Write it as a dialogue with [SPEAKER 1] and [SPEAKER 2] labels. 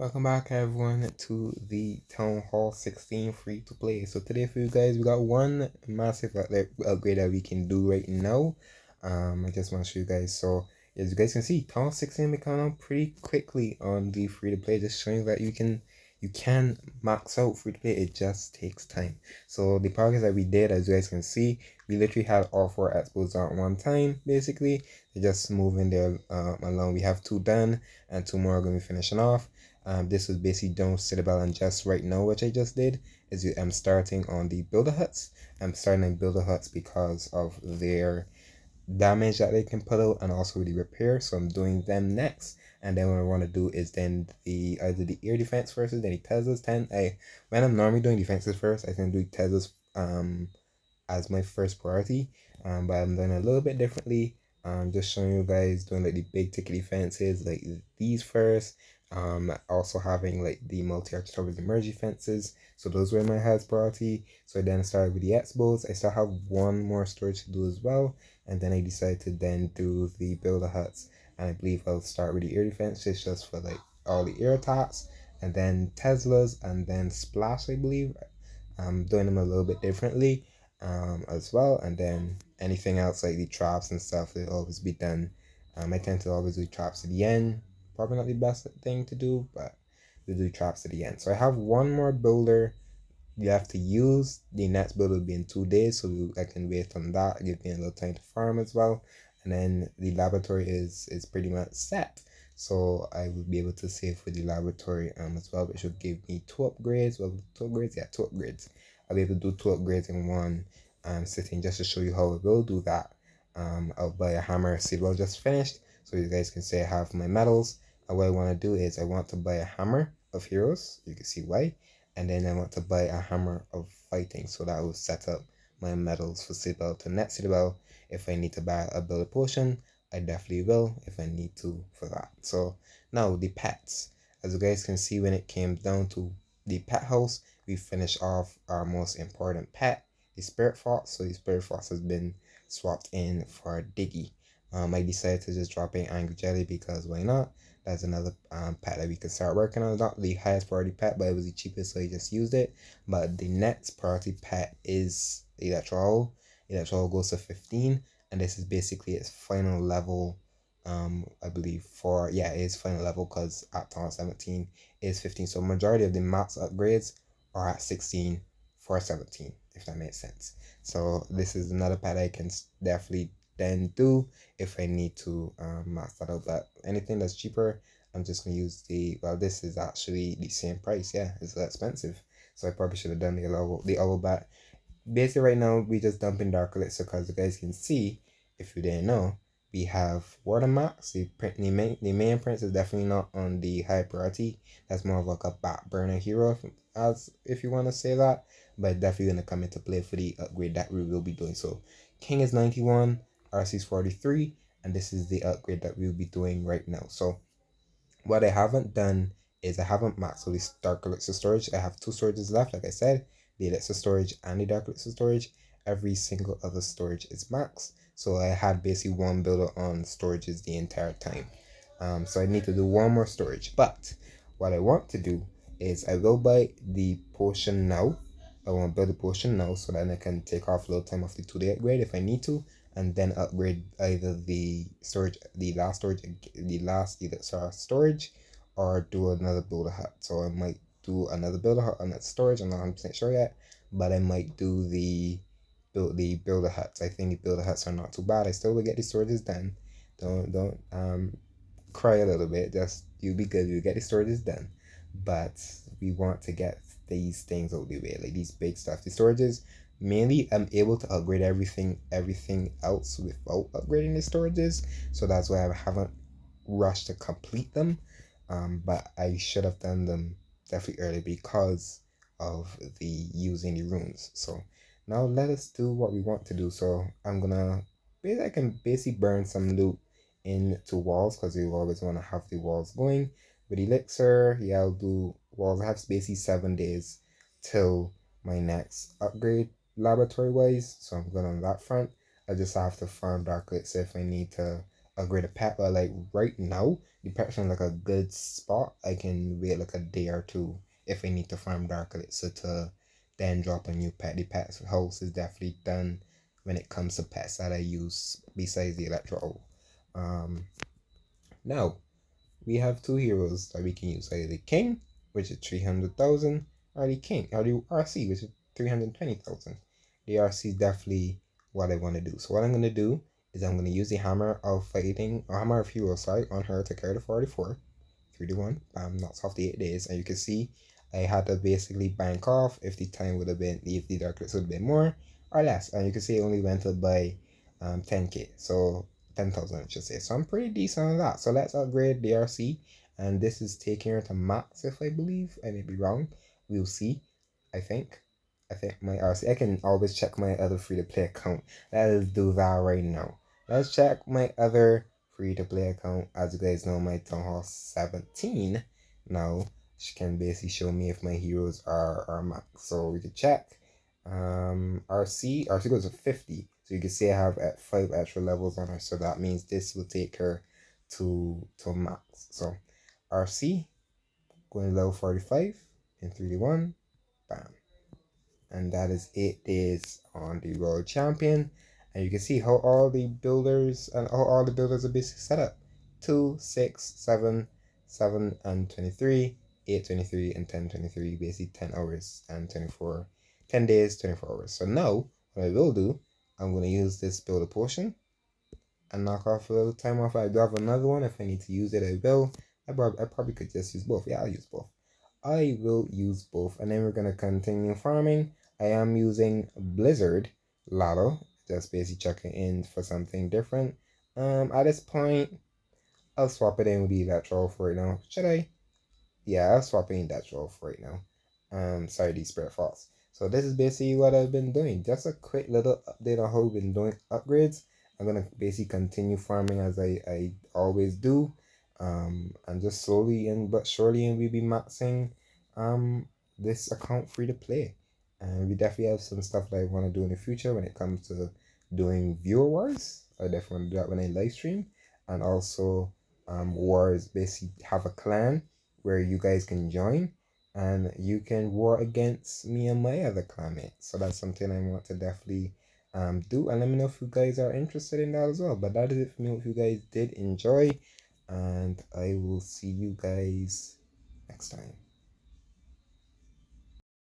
[SPEAKER 1] Welcome back everyone to the Town Hall 16 free to play. So today for you guys we got one massive upgrade that we can do right now. I just want to show you guys. So as you guys can see, Town Hall 16 become out pretty quickly on the free to play, just showing that you can max out free to play. It just takes time. So the progress that we did, as you guys can see, we literally had all 4 expos at one time. Basically they're just moving there along. We have 2 done and 2 more are going to be finishing off. This was basically don't Citadel, and just right now what I just did is I'm starting on the builder huts. I'm starting on builder huts because of their damage that they can put out and also the repair, so I'm doing them next. And then what I want to do is then either the air defense first, then the Teslas 10. When I'm normally doing defenses first, I can do Teslas as my first priority, but I'm doing a little bit differently. Just showing you guys doing like the big ticket defenses like these first. Also having like the multi-arch towers and merge defenses, so those were my highest priority. So I then started with the X-bows. I still have one more storage to do as well, and then I decided to then do the builder huts, and I believe I'll start with the air defenses just for like all the air attacks, and then Teslas, and then splash. I believe I'm doing them a little bit differently as well, and then anything else like the traps and stuff will always be done. I tend to always do traps at the end. Probably not the best thing to do, but we do traps at the end. So I have one more builder you have to use. The next build will be in 2 days, so I can wait on that. Give me a little time to farm as well, and then the laboratory is pretty much set. So I will be able to save for the laboratory as well, which will give me 2 upgrades. Well, 2 upgrades, yeah, 2 upgrades. I'll be able to do 2 upgrades in one sitting, just to show you how I will do that. I'll buy a hammer. Citadel just finished, so you guys can say I have my medals. And what I want to do is I want to buy a hammer of heroes. You can see why. And then I want to buy a hammer of fighting, so that will set up my medals for Citadel to net Citadel. If I need to buy a build a potion, I definitely will if I need to for that. So now the pets. As you guys can see, when it came down to the pet house, we finished off our most important pet, the Spirit Fox. So the Spirit Fox has been swapped in for Diggy. I decided to just drop in Angry Jelly because why not? That's another pet that we can start working on. Not the highest priority pet, but it was the cheapest, so I just used it. But the next priority pet is Electro. Electro goes to 15, and this is basically its final level. I believe for yeah, it is final level because at Town 17 is 15. So majority of the max upgrades are at 16 for 17, if that makes sense. So this is another pet I can definitely then do if I need to max that out. But anything that's cheaper, I'm just gonna use well, this is actually the same price. Yeah, it's that expensive, so I probably should have done the owl bat. Basically right now we just dumping dark elixir because you guys can see, if you didn't know, we have watermarks. The main prince is definitely not on the high priority. That's more of like a back burner hero, as if you want to say that, but definitely gonna come into play for the upgrade that we will be doing. So king is 91, RC is 43, and this is the upgrade that we'll be doing right now. So what I haven't done is I haven't maxed out this dark elixir storage. I have 2 storages left, like I said, the elixir storage and the dark elixir storage. Every single other storage is maxed. So I had basically one builder on storages the entire time. So I need to do one more storage. But what I want to do is I will buy the potion now. I want to build the potion now so that I can take off a little time off the 2-day upgrade if I need to, and then upgrade either the storage, the last elixir storage, or do another builder hut. So I might do another builder hut on that storage. I'm not 100% sure yet, but I might do the builder huts. I think the builder huts are not too bad. I still will get the storages done. Don't cry a little bit. Just you'll be good. You get the storages done, but we want to get these things out of the way, like these big stuff. The storages, mainly I'm able to upgrade everything else without upgrading the storages, so that's why I haven't rushed to complete them. But I should have done them definitely early because of the using the runes. So now let us do what we want to do. So I can basically burn some loot into walls because you always want to have the walls going. With elixir, yeah, I'll do walls. I have basically 7 days till my next upgrade laboratory wise, so I'm good on that front. I just have to farm dark elixir if I need to upgrade a pet, but like right now the pet's in like a good spot. I can wait like a day or two if I need to farm dark elixir to then drop a new pet. The pet's house is definitely done when it comes to pets that I use besides the electro. Now we have two heroes that we can use, either the king, which is 300,000, or the king, or the RC, which is 320,000. The RC is definitely what I want to do. So what I'm going to do is I'm going to use the hammer of fighting, or hammer of heroes, sorry, on her to carry the 44. 3 to 1, knocks off the 8 days. And you can see I had to basically bank off if the time would have been, if the dark would have been more or less. And you can see it only went up by 10k. So 10,000 I should say. So I'm pretty decent on that. So let's upgrade the RC. And this is taking her to max, if I believe. I may be wrong. We'll see. I think. I think my RC. I can always check my other free-to-play account. Let's do that right now. Let's check my other free-to-play account. As you guys know, my Town Hall 17 now. She can basically show me if my heroes are max. So we can check. RC goes to 50. So you can see I have at 5 extra levels on her. So that means this will take her to max. So RC going to level 45 in 3D1. Bam. And that is 8 days on the world champion. And you can see how all the builders are basically set up. 2, 6, 7, 7 and 23, 8, 23 and 10, 23, basically 10 hours and 24, 10 days, 24 hours. So now what I will do, I'm going to use this builder potion and knock off a little time off. I do have another one. If I need to use it, I will. I probably could just use both. Yeah, I'll use both. I will use both. And then we're going to continue farming. I am using Blizzard Lotto. Just basically checking in for something different. At this point, I'll swap it in with the electro for right now. Should I? Yeah, I'll swap in that for right now. Sorry, these spirit faults. So this is basically what I've been doing. Just a quick little update on how we've been doing upgrades. I'm gonna basically continue farming as I always do. And just slowly and but surely and we'll be maxing this account free to play. And we definitely have some stuff that I want to do in the future when it comes to doing viewer wars. I definitely want to do that when I live stream. And also wars, basically have a clan where you guys can join and you can war against me and my other clanmates. So that's something I want to definitely do. And let me know if you guys are interested in that as well. But that is it for me. If you guys did enjoy, and I will see you guys next time.